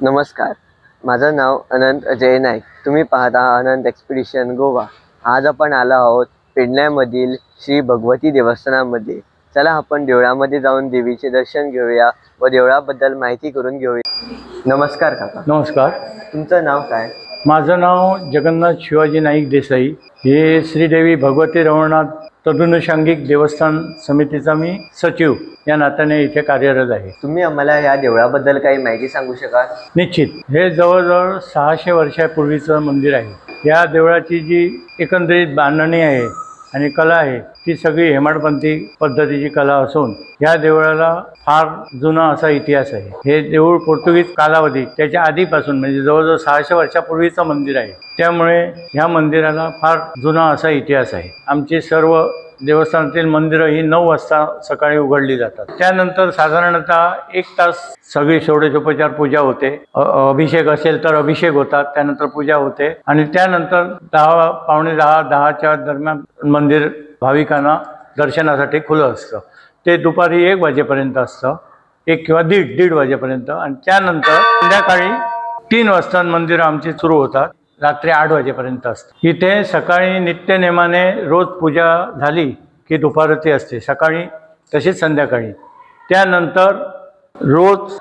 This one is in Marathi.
नमस्कार, माझं नाव अनंत अजय नाईक. तुम्ही पाहता अनंत एक्सपिडिशन गोवा. आज आपण आलो आहोत पेडण्यामधील श्री भगवती देवस्थानामध्ये. चला आपण देवळामध्ये जाऊन देवीचे दर्शन घेऊया व देवळाबद्दल माहिती करून घेऊया. नमस्कार काका. नमस्कार. तुमचं नाव काय? माझं नाव जगन्नाथ शिवाजी नाईक देसाई. हे श्रीदेवी भगवती रवळनाथ तदनुषंगिक देवस्थान समितीचा मी सचिव या नात्याने इथे कार्यरत आहे. तुम्ही आम्हाला या देवळाबद्दल काही माहिती सांगू शकाल? निश्चित. हे जवळजवळ 600 वर्षापूर्वीचं मंदिर आहे. या देवळाची जी एकंदरीत बांधणी आहे आणि कला आहे ती सगळी हेमाडपंथी पद्धतीची कला असून या देवळाला फार जुना असा इतिहास आहे. हे देऊळ पोर्तुगीज कालावधी त्याच्या आधीपासून म्हणजे जवळजवळ 600 वर्षापूर्वीचं मंदिर आहे. त्यामुळे ह्या मंदिराला फार जुना असा इतिहास आहे. आमची सर्व देवस्थानातील मंदिरं ही 9 वाजता सकाळी उघडली जातात. त्यानंतर साधारणतः 1 तास सगळी षोडशोपचार पूजा होते. अभिषेक असेल तर अभिषेक होतात, त्यानंतर पूजा होते आणि त्यानंतर 10 पावणे 10च्या दरम्यान मंदिर भाविकांना दर्शनासाठी खुलं असतं. ते दुपारी 1 वाजेपर्यंत असतं, 1 किंवा दीड वाजेपर्यंत. आणि त्यानंतर संध्याकाळी 3 वाजता मंदिरं आमची सुरू होतात, रात्री 8 वाजेपर्यंत असतं. इथे सकाळी नित्यनेमाने रोज पूजा झाली की दुपारती असते, सकाळी तसेच संध्याकाळी. त्यानंतर रोज